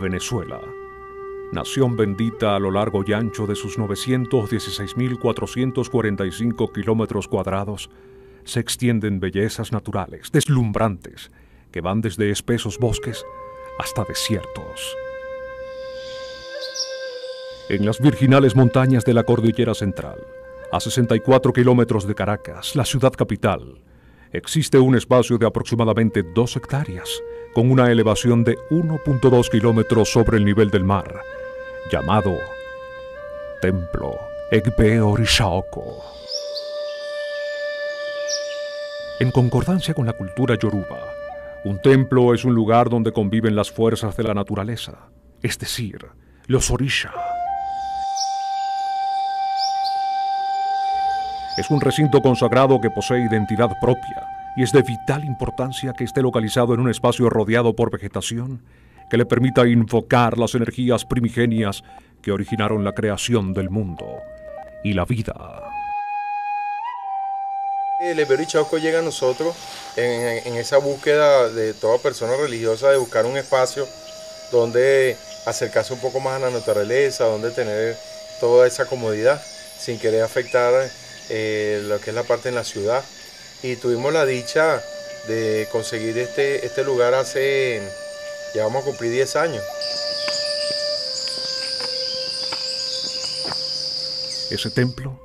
Venezuela, nación bendita a lo largo y ancho de sus 916.445 kilómetros cuadrados, se extienden bellezas naturales, deslumbrantes, que van desde espesos bosques hasta desiertos. En las virginales montañas de la Cordillera Central, a 64 kilómetros de Caracas, la ciudad capital, existe un espacio de aproximadamente 2 hectáreas, con una elevación de 1.2 kilómetros sobre el nivel del mar, llamado Templo Egbe Orisha Oko. En concordancia con la cultura yoruba, un templo es un lugar donde conviven las fuerzas de la naturaleza, es decir, los orisha. Es un recinto consagrado que posee identidad propia y es de vital importancia que esté localizado en un espacio rodeado por vegetación que le permita invocar las energías primigenias que originaron la creación del mundo y la vida. El Egbe Orisha Oko llega a nosotros en esa búsqueda de toda persona religiosa de buscar un espacio donde acercarse un poco más a la naturaleza, donde tener toda esa comodidad sin querer afectar lo que es la parte en la ciudad. Y tuvimos la dicha de conseguir este lugar hace, ya vamos a cumplir 10 años. Ese templo,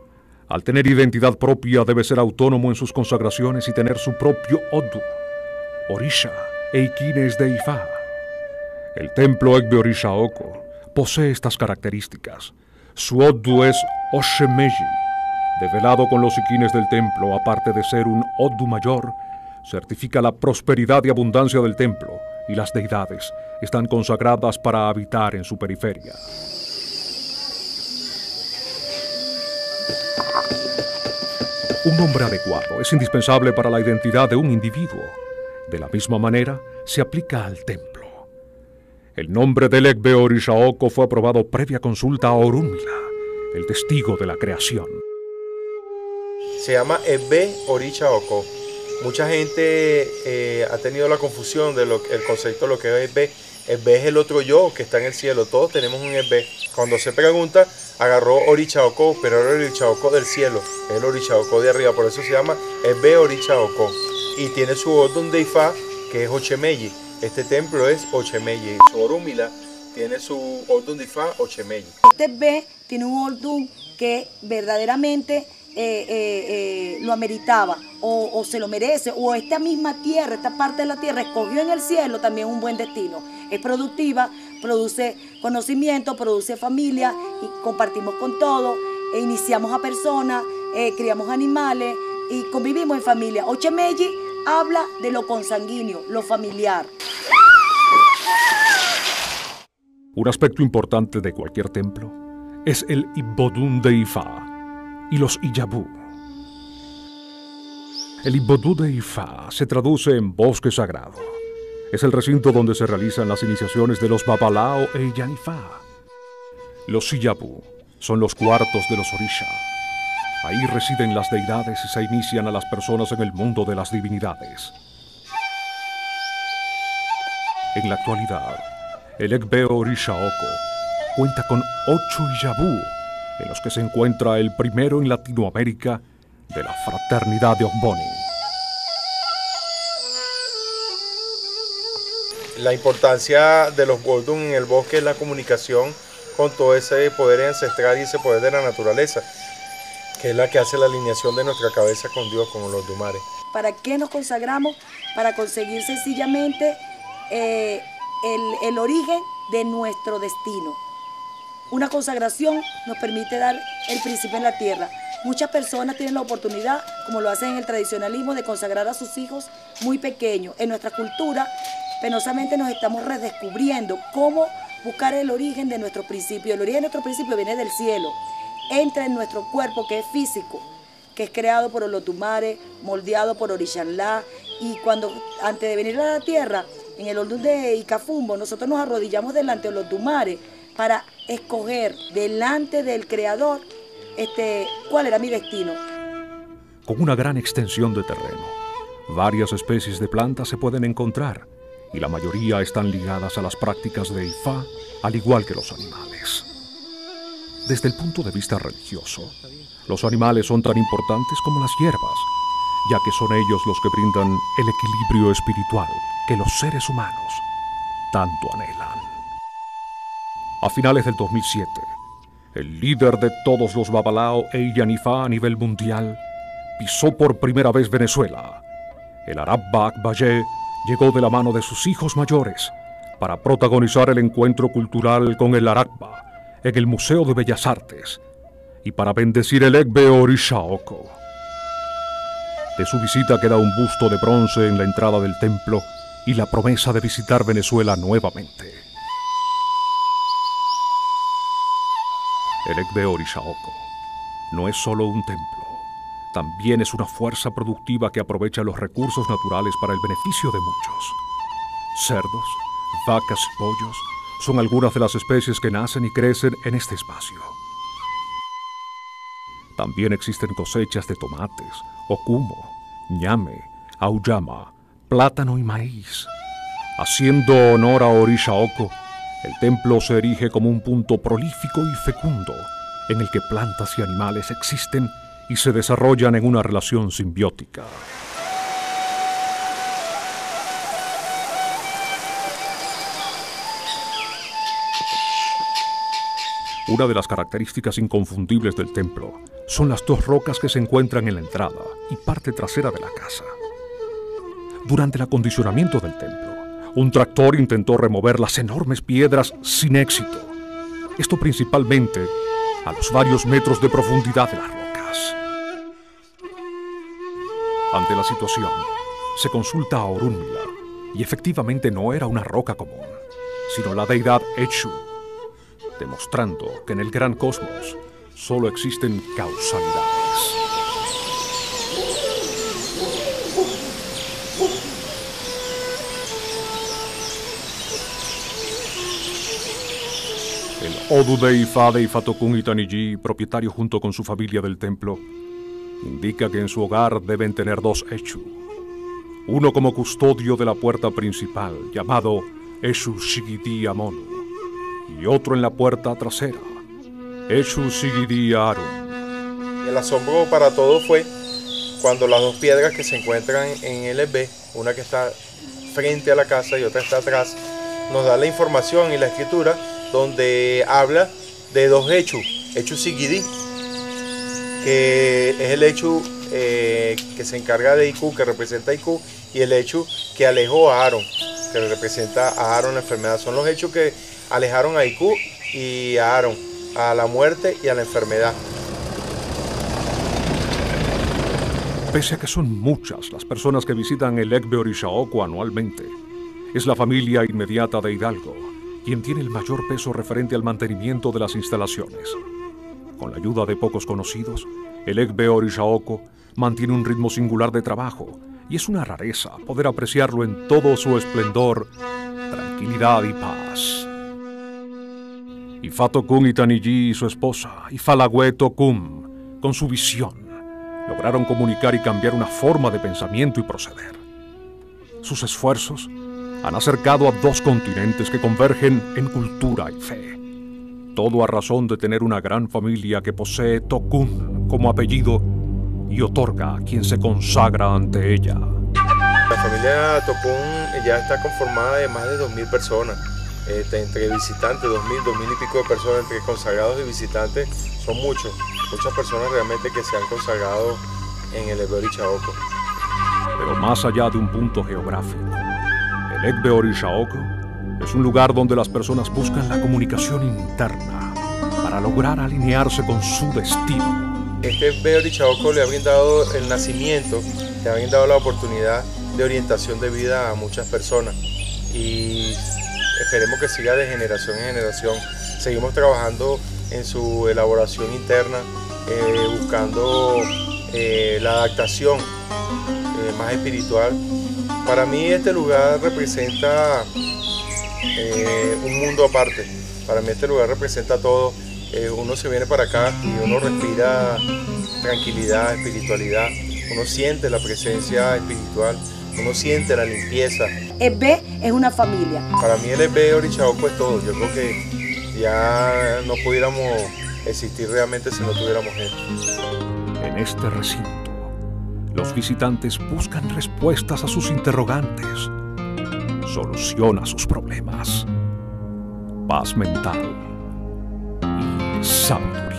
al tener identidad propia, debe ser autónomo en sus consagraciones y tener su propio Odu, Orisha e Ikines de Ifá. El templo Egbe Orisha Oko posee estas características. Su Odu es Oshemeji, develado con los ikines del templo, aparte de ser un Odu mayor, certifica la prosperidad y abundancia del templo, y las deidades están consagradas para habitar en su periferia. Un nombre adecuado es indispensable para la identidad de un individuo. De la misma manera, se aplica al templo. El nombre del Egbe Orisha Oko fue aprobado previa consulta a Orunmila, el testigo de la creación. Se llama Egbe Orisha Oko. Mucha gente ha tenido la confusión del concepto de lo que es Egbe. Egbe es el otro yo que está en el cielo. Todos tenemos un Egbe. Cuando se pregunta, agarró Orisha Oko, pero era el Orisha Oko del cielo, el Orisha Oko de arriba. Por eso se llama Egbe Orisha Oko. Y tiene su Odun de Ifá, que es Ochemeyi. Este templo es Ochemeyi. Su Orunmila tiene su Odun de Ifá, Ochemeyi. Este Egbe tiene un Odun que verdaderamente lo ameritaba o se lo merece, o esta misma tierra, esta parte de la tierra escogió en el cielo también un buen destino. Es productiva, produce conocimiento, produce familia y compartimos con todos, iniciamos a personas, criamos animales y convivimos en familia. Ochemeyi habla de lo consanguíneo, lo familiar. Un aspecto importante de cualquier templo es el Ibodun de Ifá y los Iyabu. El Ibodun de Ifá se traduce en bosque sagrado. Es el recinto donde se realizan las iniciaciones de los Babalao e Iyanifá. Los Iyabu son los cuartos de los Orisha. Ahí residen las deidades y se inician a las personas en el mundo de las divinidades. En la actualidad, el Egbe Orisha Oko cuenta con 8 Iyabu, en los que se encuentra el primero en Latinoamérica de la fraternidad de Ogboni. La importancia de los Odun en el bosque es la comunicación con todo ese poder ancestral y ese poder de la naturaleza, que es la que hace la alineación de nuestra cabeza con Dios, con los Dumares. ¿Para qué nos consagramos? Para conseguir sencillamente el origen de nuestro destino. Una consagración nos permite dar el principio en la tierra. Muchas personas tienen la oportunidad, como lo hacen en el tradicionalismo, de consagrar a sus hijos muy pequeños. En nuestra cultura, penosamente nos estamos redescubriendo cómo buscar el origen de nuestro principio. El origen de nuestro principio viene del cielo, entra en nuestro cuerpo, que es físico, que es creado por Olotumare, moldeado por Orishanlá, y cuando, antes de venir a la tierra, en el Oldún de Icafumbo, nosotros nos arrodillamos delante de Olotumare para escoger delante del Creador cuál era mi destino. Con una gran extensión de terreno, varias especies de plantas se pueden encontrar y la mayoría están ligadas a las prácticas de Ifá, al igual que los animales. Desde el punto de vista religioso, los animales son tan importantes como las hierbas, ya que son ellos los que brindan el equilibrio espiritual que los seres humanos tanto anhelan. A finales del 2007, el líder de todos los Babalao e Iyanifá a nivel mundial pisó por primera vez Venezuela. El Arabba Akbayé llegó de la mano de sus hijos mayores para protagonizar el encuentro cultural con el Arakba en el Museo de Bellas Artes y para bendecir el Egbe Orisha Oko. De su visita queda un busto de bronce en la entrada del templo y la promesa de visitar Venezuela nuevamente. El Egbe Orisha Oko no es solo un templo, también es una fuerza productiva que aprovecha los recursos naturales para el beneficio de muchos. Cerdos, vacas y pollos son algunas de las especies que nacen y crecen en este espacio. También existen cosechas de tomates, ocumo, ñame, auyama, plátano y maíz. Haciendo honor a Orisha Oko, el templo se erige como un punto prolífico y fecundo en el que plantas y animales existen y se desarrollan en una relación simbiótica. Una de las características inconfundibles del templo son las dos rocas que se encuentran en la entrada y parte trasera de la casa. Durante el acondicionamiento del templo, un tractor intentó remover las enormes piedras sin éxito. Esto principalmente a los varios metros de profundidad de las rocas. Ante la situación, se consulta a Orunmila y efectivamente no era una roca común, sino la deidad Eshu, demostrando que en el gran cosmos solo existen causalidades. El Odu de Ifá de Ifatokun Itaniji, propietario junto con su familia del templo, indica que en su hogar deben tener dos Eshu. Uno como custodio de la puerta principal, llamado Eshu Shigidi Amonu, y otro en la puerta trasera, Eshu Shigidi Arun. El asombro para todos fue cuando las dos piedras que se encuentran en el Egbe, una que está frente a la casa y otra está atrás, nos da la información y la escritura donde habla de dos Eshu, Eshu Shigidi, que es el Eshu que se encarga de Iku, que representa a Iku, y el Eshu que alejó a Aaron, que representa a Aaron la enfermedad. Son los Eshu que alejaron a Iku y a Aaron, a la muerte y a la enfermedad. Pese a que son muchas las personas que visitan el Egbe Orisha Oko anualmente, es la familia inmediata de Hidalgo quien tiene el mayor peso referente al mantenimiento de las instalaciones. Con la ayuda de pocos conocidos, el Egbe Orisha Oko mantiene un ritmo singular de trabajo y es una rareza poder apreciarlo en todo su esplendor, tranquilidad y paz. Ifatokun Itaniji y su esposa, Ifalagüe Tokum, con su visión, lograron comunicar y cambiar una forma de pensamiento y proceder. Sus esfuerzos han acercado a dos continentes que convergen en cultura y fe. Todo a razón de tener una gran familia que posee Tokun como apellido y otorga a quien se consagra ante ella. La familia Tokun ya está conformada de más de 2.000 personas, entre visitantes, 2.000 y pico de personas, entre consagrados y visitantes, son muchas personas realmente que se han consagrado en el Egbe Orisha Oko. pero más allá de un punto geográfico. El Egbe Orisha Oko es un lugar donde las personas buscan la comunicación interna para lograr alinearse con su destino. Este Egbe Orisha Oko le ha brindado el nacimiento, le ha brindado la oportunidad de orientación de vida a muchas personas y esperemos que siga de generación en generación. Seguimos trabajando en su elaboración interna, buscando la adaptación más espiritual. Para mí este lugar representa un mundo aparte. Para mí este lugar representa todo. Uno se viene para acá y uno respira tranquilidad, espiritualidad. Uno siente la presencia espiritual, uno siente la limpieza. Egbe es una familia. Para mí el Egbe Orisha Oko es todo. Yo creo que ya no pudiéramos existir realmente si no tuviéramos esto. En este recinto, los visitantes buscan respuestas a sus interrogantes, solución a sus problemas, paz mental y sabiduría.